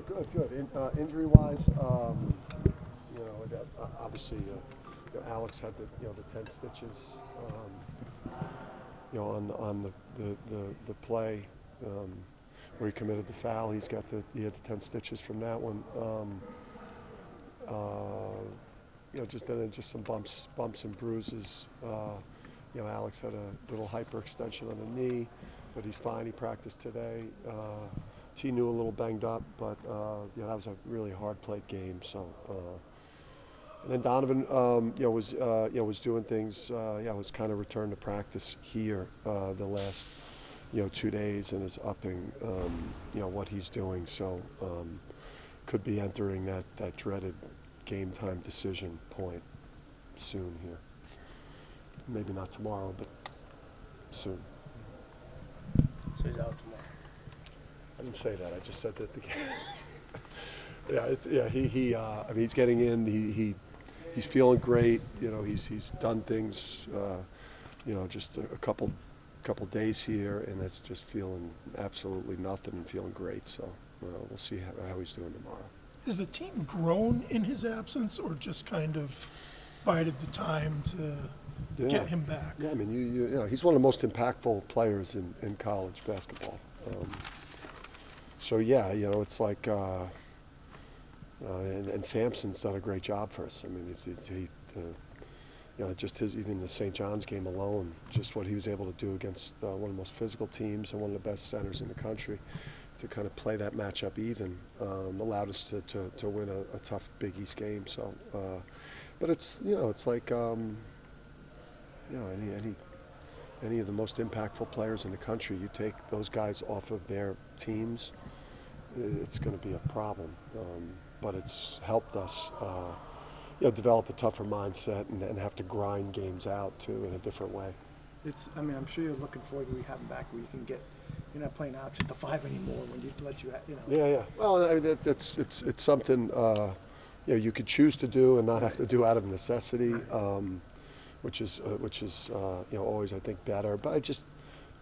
Good. Injury-wise, obviously, Alex had the 10 stitches, on the play where he committed the foul. He had the 10 stitches from that one. Just some bumps and bruises. Alex had a little hyperextension on the knee, but he's fine. He practiced today. T knew a little banged up, but that was a really hard played game. So, and then Donovan, was doing things. Was kind of returned to practice here the last 2 days, and is upping what he's doing. So, could be entering that dreaded game time decision point soon here. Maybe not tomorrow, but soon. So he's out tomorrow. I didn't say that. I just said that the game. He's getting in. He's feeling great. He's done things. Just a couple days here, and it's just feeling absolutely nothing and feeling great. So we'll see how he's doing tomorrow. Has the team grown in his absence, or just kind of bided the time to get him back? Yeah, I mean, he's one of the most impactful players in college basketball. It's like, and Sampson's done a great job for us. I mean, even the St. John's game alone, just what he was able to do against one of the most physical teams and one of the best centers in the country, to kind of play that matchup even, allowed us to win a tough Big East game. So, but it's like any of the most impactful players in the country, you take those guys off of their teams, it's going to be a problem. But it's helped us, develop a tougher mindset and have to grind games out too in a different way. I'm sure you're looking forward to having back where you can get. You're not playing Alex at the 5 anymore unless you. Yeah. Well, it's something you could choose to do and not have to do out of necessity. Which is always, I think, better. But I just,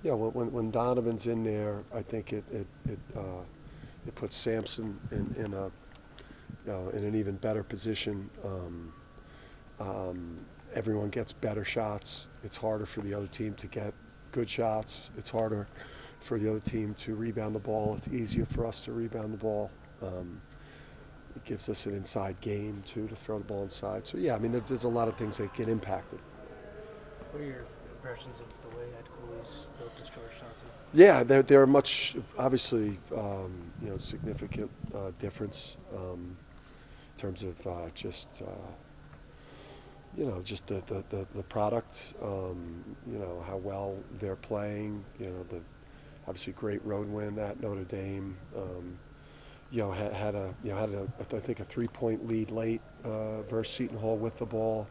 when Donovan's in there, I think it puts Sampson in an even better position. Everyone gets better shots. It's harder for the other team to get good shots. It's harder for the other team to rebound the ball. It's easier for us to rebound the ball. It gives us an inside game too, to throw the ball inside. So there's a lot of things that get impacted. What are your impressions of the way Ed Cooley's built this Georgetown team? Yeah, they're much, obviously, significant difference in terms of just the product, how well they're playing, the obviously great road win at Notre Dame. Had I think a 3-point lead late versus Seton Hall with the ball.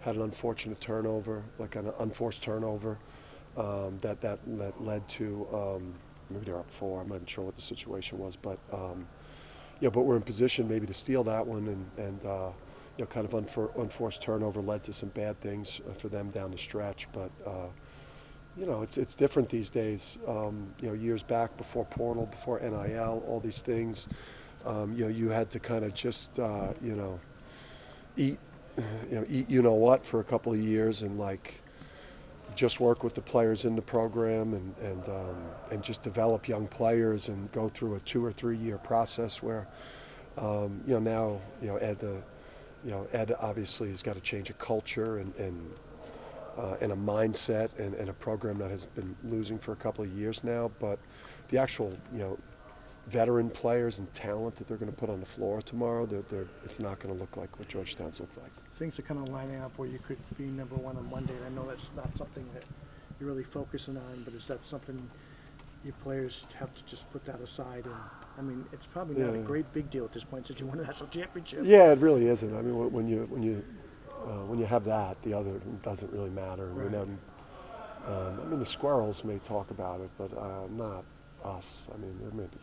Had an unfortunate turnover, like an unforced turnover, that led to maybe they're up 4. I'm not even sure what the situation was, but but we're in position maybe to steal that one, and kind of unforced turnover led to some bad things for them down the stretch, but. It's different these days. Years back, before portal, before NIL, all these things, you had to kind of just, eat what for a couple of years, and just work with the players in the program, and just develop young players and go through a 2 or 3 year process where, now, Ed obviously has got to change a culture and a mindset and a program that has been losing for a couple of years now. But the actual, veteran players and talent that they're going to put on the floor tomorrow, it's not going to look like what Georgetown's looked like. Things are kind of lining up where you could be number 1 on Monday. And I know that's not something that you're really focusing on, but is that something your players have to just put that aside? And it's probably not a great big deal at this point since you won a national championship. Yeah, it really isn't. I mean, when you have that, the other doesn't really matter. Right. The Squirrels may talk about it, but not us. I mean, there may be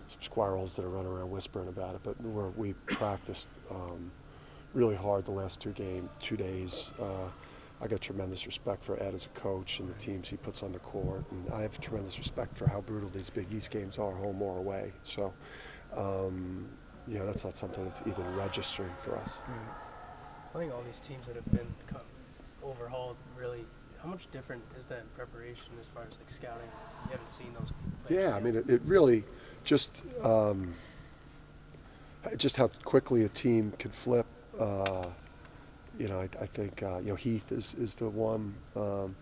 some Squirrels that are running around whispering about it, but we practiced really hard the last 2 days. I got tremendous respect for Ed as a coach and the teams he puts on the court, and I have tremendous respect for how brutal these Big East games are, home or away. So You know, that's not something that's even registering for us. I think all these teams that have been overhauled, really, how much different is that in preparation as far as like scouting? You haven't seen those players Yeah, yet. I mean, it really just how quickly a team could flip. You know, I think you know, Heath is the one. You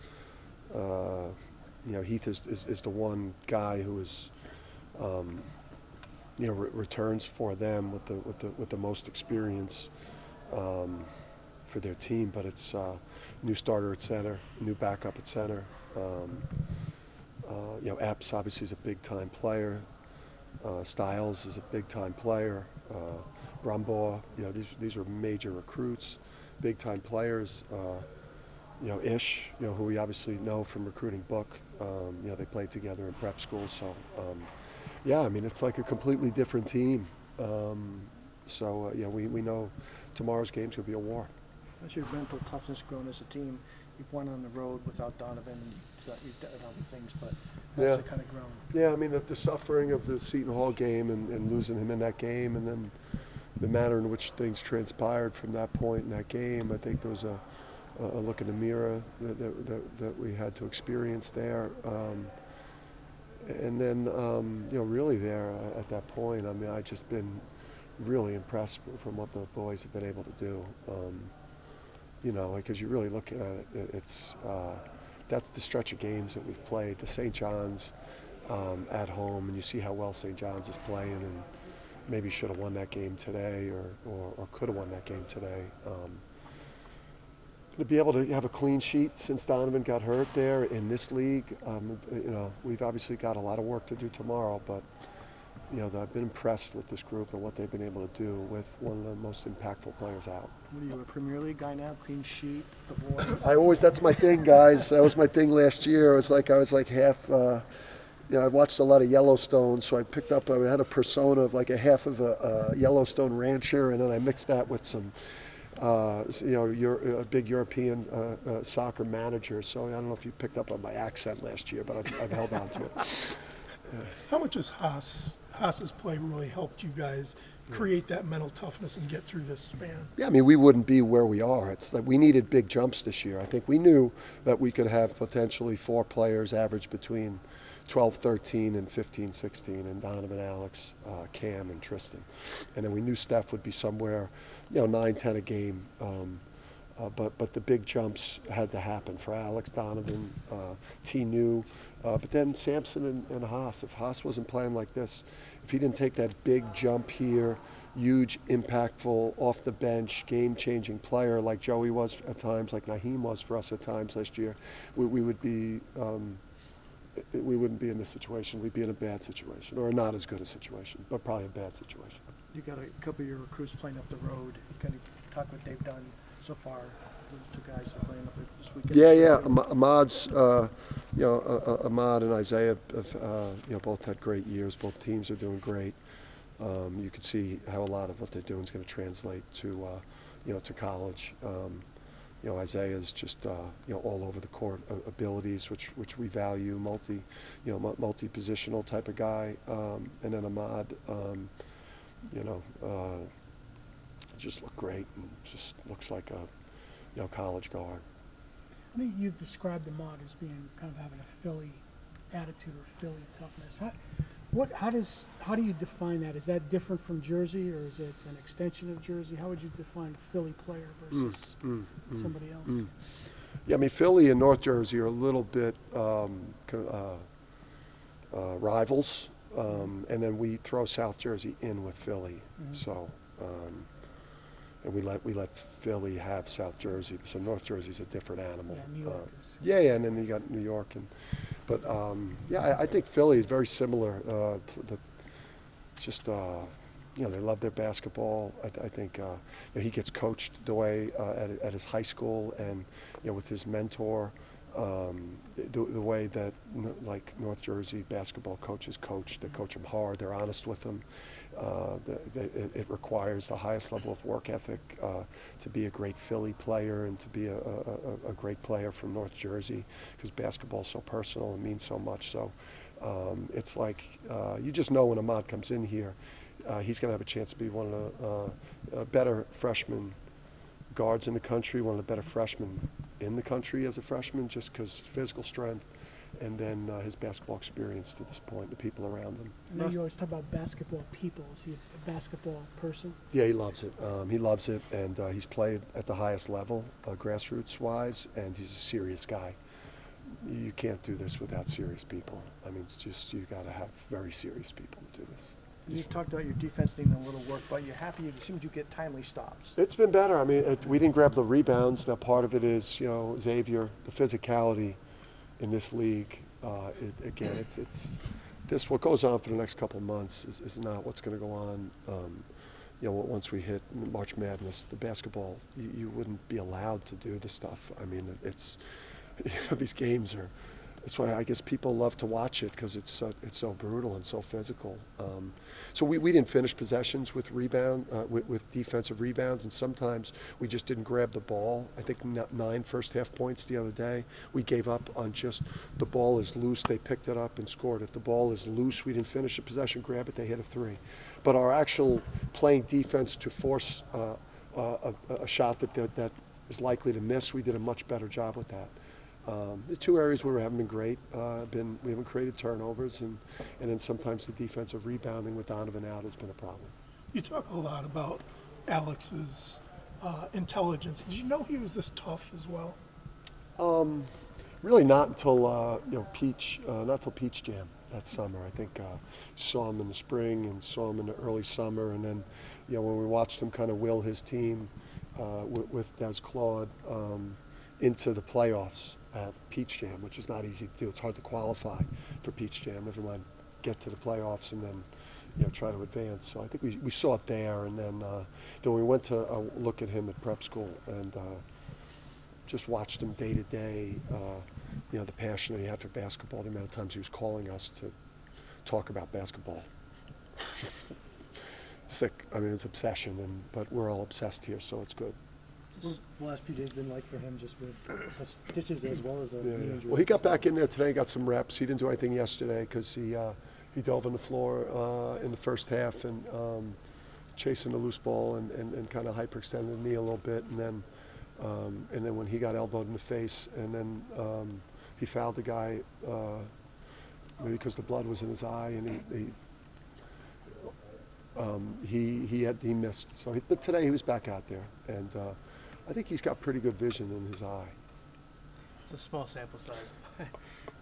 know, Heath is the one guy who is, you know, returns for them with the most experience for their team. But it's new starter at center, new backup at center. You know, Epps obviously is a big time player. Styles is a big time player. Brumbaugh, you know, these are major recruits, big time players. You know, Ish, you know, who we obviously know from recruiting Book. You know, they played together in prep school, so yeah, I mean, it's like a completely different team. So yeah, we know tomorrow's game's gonna be a war. How's your mental toughness grown as a team? You've won on the road without Donovan, you've done other things, but how's it kind of grown? Yeah, I mean, the suffering of the Seton Hall game and losing him in that game, and then the manner in which things transpired from that point in that game, I think there was a look in the mirror that we had to experience there. And then, you know, really there at that point, I mean, I've just been really impressed from what the boys have been able to do. You know, because you're really looking at it, it's that's the stretch of games that we've played. The St. John's at home, and you see how well St. John's is playing, and maybe should have won that game today, or could have won that game today. To be able to have a clean sheet since Donovan got hurt there in this league, you know, we've obviously got a lot of work to do tomorrow, but you know, I've been impressed with this group and what they've been able to do with one of the most impactful players out. What are you, a Premier League guy now? Clean sheet, the boys? That's my thing, guys. That was my thing last year. I was like half, you know, I watched a lot of Yellowstone, so I picked up, I had a persona of like a half of a Yellowstone rancher, and then I mixed that with some, you know, you're a big European soccer manager. So I don't know if you picked up on my accent last year, but I've held on to it. How much has Haas's play really helped you guys create that mental toughness and get through this span? Yeah, I mean, we wouldn't be where we are. It's like we needed big jumps this year. I think we knew that we could have potentially 4 players average between 12, 13, and 15, 16, and Donovan, Alex, Cam, and Tristan. And then we knew Steph would be somewhere, you know, 9, 10 a game. But the big jumps had to happen for Alex, Donovan, T. New, but then Sampson and Haas. If Haas wasn't playing like this, if he didn't take that big jump here, huge, impactful, off the bench, game-changing player like Joey was at times, like Naheem was for us at times last year, we would be, we wouldn't be in this situation. We'd be in a bad situation, or not as good a situation, but probably a bad situation. You got a couple of your recruits playing up the road. Can you talk what they've done so far? Those 2 guys are playing up this weekend. Yeah. Ahmad's, you know, Ahmad and Isaiah have, you know, both had great years. Both teams are doing great. You can see how a lot of what they're doing is going to translate to, you know, to college. You know, Isaiah is just, you know, all over the court abilities, which we value, multi-positional type of guy. And then Ahmad, you know, just looked great and just looks like a, you know, college guard. I mean, you've described Ahmad as being kind of having a Philly attitude or Philly toughness. How do you define that? Is that different from Jersey, or is it an extension of Jersey? How would you define a Philly player versus somebody else? Yeah, I mean, Philly and North Jersey are a little bit rivals, and then we throw South Jersey in with Philly. So. And we let Philly have South Jersey, so North Jersey's a different animal. Yeah, New York yeah, and then you got New York, but yeah, I think Philly is very similar. You know, they love their basketball. I think you know, he gets coached the way at his high school, and you know, with his mentor, the way that like North Jersey basketball coaches coach. They coach him hard. They're honest with him. It requires the highest level of work ethic to be a great Philly player and to be a great player from North Jersey, because basketball is so personal and means so much. So it's like you just know when Ahmad comes in here, he's going to have a chance to be one of the better freshman guards in the country, one of the better freshmen in the country as a freshman, just because physical strength and then his basketball experience to this point, the people around him. I know you always talk about basketball people. Is he a basketball person? Yeah, he loves it. He loves it, and he's played at the highest level, grassroots-wise, and he's a serious guy. You can't do this without serious people. I mean, it's just, you got to have very serious people to do this. You talked about your defense needing a little work, but you're happy as soon as you get timely stops. It's been better. I mean, we didn't grab the rebounds. Now, part of it is, you know, Xavier, the physicality in this league. Again, it's this, what goes on for the next couple of months is not what's going to go on. You know, once we hit March Madness, the basketball, you wouldn't be allowed to do the stuff. I mean, it's, you know, these games are, that's why I guess people love to watch it, because it's so brutal and so physical. So we didn't finish possessions with with defensive rebounds, and sometimes we just didn't grab the ball. I think 9 first half points the other day. We gave up on just the ball is loose. They picked it up and scored it. The ball is loose. We didn't finish a possession, grab it. They hit a 3. But our actual playing defense to force a shot that is likely to miss, we did a much better job with that. The 2 areas where we haven't been great, we haven't created turnovers, and then sometimes the defensive rebounding with Donovan out has been a problem. You talk a lot about Alex's intelligence. Did you know he was this tough as well? Really not until you know, not till Peach Jam that summer. I think saw him in the spring and saw him in the early summer, and then, you know, when we watched him kind of will his team with Des Claude into the playoffs at Peach Jam, which is not easy to do. It's hard to qualify for Peach Jam, never mind get to the playoffs and then, you know, try to advance. So I think we saw it there, and then we went to look at him at prep school and just watched him day to day. You know, the passion that he had for basketball, the amount of times he was calling us to talk about basketball. Sick. I mean, it's obsession, but we're all obsessed here, so it's good. What's the last few days been like for him, just with the stitches as well as the knee injury? Well, he got back in there today, got some reps. He didn't do anything yesterday because he dove on the floor in the first half and chasing the loose ball and kind of hyperextended the knee a little bit, and then when he got elbowed in the face, and then he fouled the guy maybe because the blood was in his eye, and he missed. So, but today he was back out there, and I think he's got pretty good vision in his eye. It's a small sample size,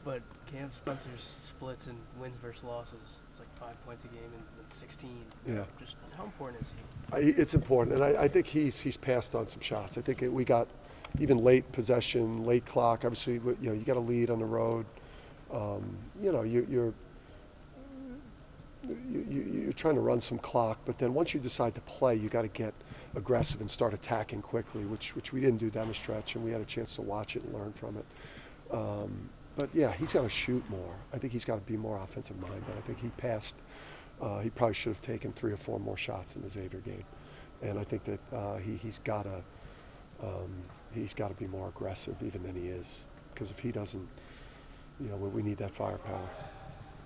but Cam Spencer's splits and wins versus losses, it's like 5 points a game and 16. Yeah. Just how important is he? It's important, and I think he's passed on some shots. I think we got even late possession, late clock. Obviously, you know, you got a lead on the road. You know, you're trying to run some clock, but then once you decide to play, you got to get aggressive and start attacking quickly, which we didn't do down the stretch, and we had a chance to watch it and learn from it. But yeah, he's got to shoot more. I think he's got to be more offensive minded. I think he passed. He probably should have taken 3 or 4 more shots in the Xavier game, and I think that he's got to be more aggressive even than he is, because if he doesn't, you know, we need that firepower.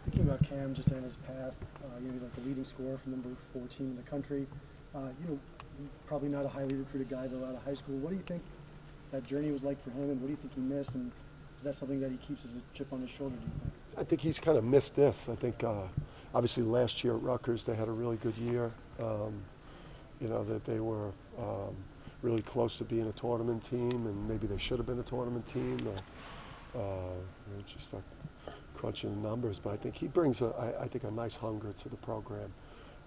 Thinking about Cam just on his path, you know, he's like the leading scorer from number 14 in the country. You know, probably not a highly recruited guy though out of high school. What do you think that journey was like for him, and what do you think he missed? And is that something that he keeps as a chip on his shoulder, do you think? I think he's kind of missed this. I think obviously last year at Rutgers they had a really good year. You know, that they were really close to being a tournament team, and maybe they should have been a tournament team. You know, just like crunching the numbers, but I think he brings I think a nice hunger to the program.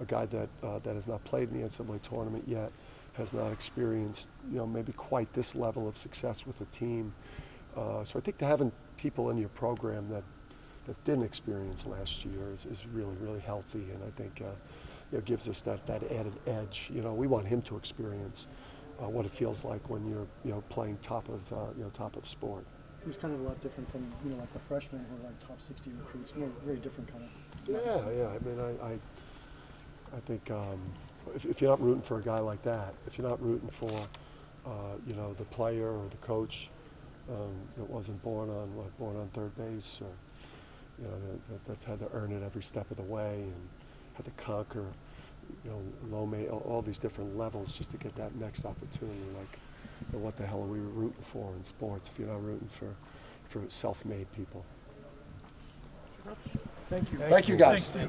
A guy that has not played in the NCAA tournament yet, has not experienced, you know, maybe quite this level of success with a team. So I think to having people in your program that didn't experience last year is really, really healthy, and I think you know, gives us that added edge. You know, we want him to experience what it feels like when you're, you know, playing top of sport. He was kind of a lot different from, you know, like the freshmen who were like top 60 recruits, more very different kind of. Yeah. I mean, I think if you're not rooting for a guy like that, if you're not rooting for you know, the player or the coach that wasn't born on third base, or, you know, that's had to earn it every step of the way and had to conquer, you know, all these different levels just to get that next opportunity. Like, you know, what the hell are we rooting for in sports if you're not rooting for self-made people? Thank you. Thank you, guys. Thanks, Dan.